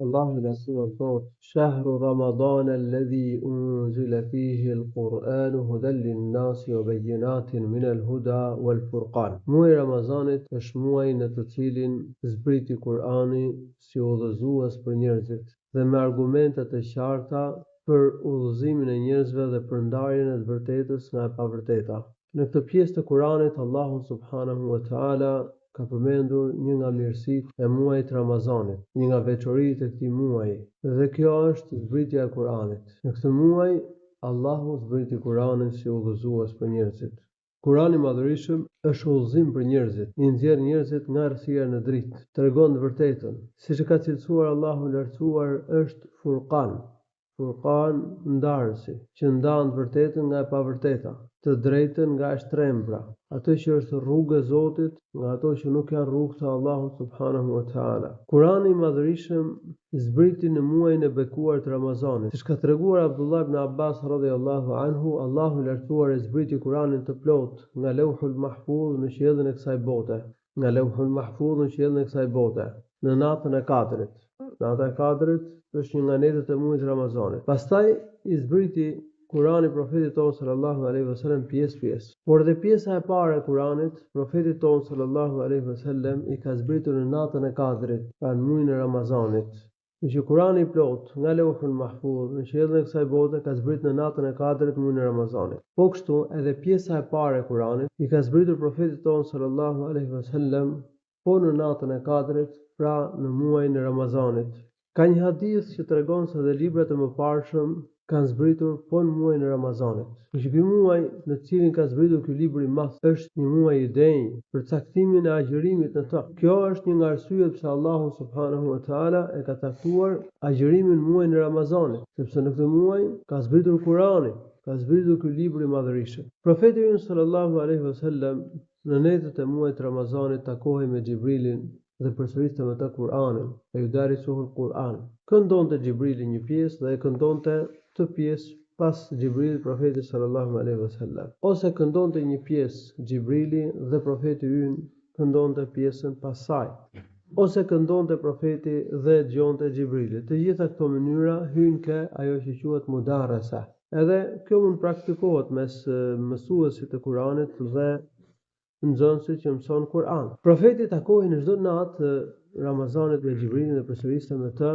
Allahu i Lartësuar thot: "Shahru Ramadana alladhi unzila fihi al-Qur'anu hudan lin-nasi wa bayyinatin min al-huda wal-furqan." Muaji i Ramazanit është muaji në të cilin zbriti Kur'ani si udhëzues për njerëzit dhe me argumente të qarta për udhëzimin e njerëzve dhe për ndarjen e të vërtetës nga e pavërteta. Në këtë pjesë të Kuranit, Allahu subhanahu wa taala ka përmendur një nga mirësitë e muajit Ramazanit, një nga veçoritë e këtij muaji, dhe kjo është zbritja e Kuranit. Në këtë muaj, Allahu zbriti Kuranin si udhëzues për njerëzit. Kurani i Madhërisëm është udhëzim për njerëzit, i nxjerr njerëzit nga errësira në dritë, tregon të vërtetën. Siç e ka cilësuar Allahu i Lartësuar, është Furqan. Furqan, ndarësi, që ndan të vërtetën nga e pavërteta, të drejtën nga e shtrembra, atë që është rrugë e Zotit nga ato që nuk janë rrugë të Allahut subhanahu wa taala. Kurani i Madhërisëm zbriti në muajin e bekuar të Ramazanit. Siç ka treguar Abdullah ibn Abbas radhiyallahu anhu, Allahu i Lartësuar e zbriti Kuranin të plot nga Lauhul Mahfuz në qiellin e kësaj bote, në natën e Kadrit. Nata e Kadrit është një nga netët e muajit Ramazanit. Pastaj i zbriti Kurani profetit tonë sallallahu alaihi wasallam pjesë. Por dhe pjesa e parë e Kuranit, profetit tonë sallallahu alaihi wasallam i ka zbritur në natën e Kadrit, pra në muajin e Ramazanit. Që Kurani i plot nga Lauhul Mahfuz në qiellin e kësaj bote ka zbritur në natën e Kadrit në muajin e Ramazanit. Po kështu edhe pjesa e parë e Kuranit i ka zbritur profetit tonë sallallahu alaihi wasallam po në natën e Kadrit, pra në muajin e Ramazanit. Ka një hadith që tregon se dhe librat e mëparshëm kanë zbritur po në muajin e Ramazanit. Ky muaj në të cilin ka zbritur ky libër i madh është një muaj i denj për caktimin e agjërimit në të. Kjo është një nga arsyet pse Allahu subhanahu wa taala e ka caktuar agjërimin në muajin e Ramazanit, sepse në këtë muaj ka zbritur Kurani, ka zbritur ky libër i madhërisht. Profeti ynë sallallahu alaihi wasallam në netët e muajit të Ramazanit takohej me Xhibrilin dhe përsëriste me të Kur'anin, e ju darisuhul Kur'an. Këndonte Xhibrili një pjesë dhe e këndonte të pjesë pas Xhibrilit profetit sallallahu alaihi wasallam. Ose këndonte një pjesë Xhibrili dhe profeti ynë këndonte pjesën pas saj. Ose këndonte profeti dhe dëgjonte Xhibrili. Të gjitha këto mënyra hyjnë ke ajo që quhet mudarasa. Edhe kjo mund praktikohet mes mësuesit të Kuranit dhe nxënësit që mëson Kur'an. Profeti takohej në çdo natë të Ramazanit me Xhibrilin dhe përsëriste me të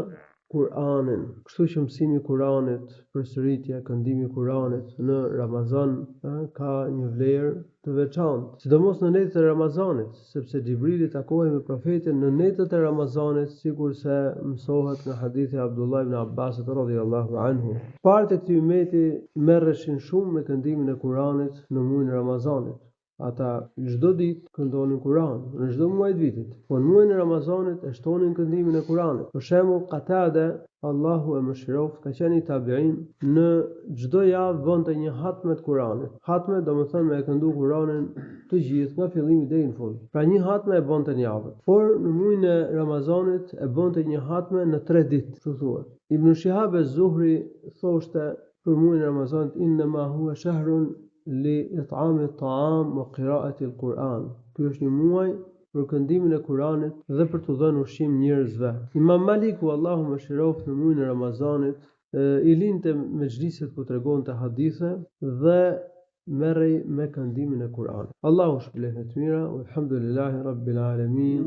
Kur'anin. Kështu që mësimi i Kur'anit, përsëritja, këndimi i Kur'anit në Ramazan ka një vlerë të veçantë, sidomos në netët e Ramazanit, sepse Xhibrili takohej me profetin në netët e Ramazanit, sikurse mësohet nga hadithi Abdullah ibn Abbas radhiyallahu anhu. Partë e këtij umeti merreshin shumë me këndimin e Kur'anit në muajin e Ramazanit. Ata çdo ditë këndonin Kur'an në çdo muaj të vitit, po në muajin e Ramazanit e shtonin këndimin e Kur'anit. Për shembull, Qatada, Allahu e mëshiroft, ka qenë i tabiin, në çdo javë bënte një hatme të Kur'anit. Hatme do të thonë me e këndu Kur'anin të gjithë nga fillimi deri në fund. Pra një hatme e bënte në javë. Por në muajin e Ramazanit e bënte një hatme në 3 ditë, kështu thuhet. Ibn Shihab az-Zuhri thoshte për muajin e Ramazanit: "Inna ma huwa shahrun li it'ami at-ta'am wa qira'ati al-Qur'an." Ky është një muaj për këndimin e Kuranit dhe për të dhënë ushqim njerëzve. Imam Maliku, Allahu mëshiroft, në muajin e Ramazanit i linte mexhliset ku tregonte hadithe dhe merrej me këndimin e Kuranit. Allahu shpëlef të mira, walhamdulillahi rabbil alamin.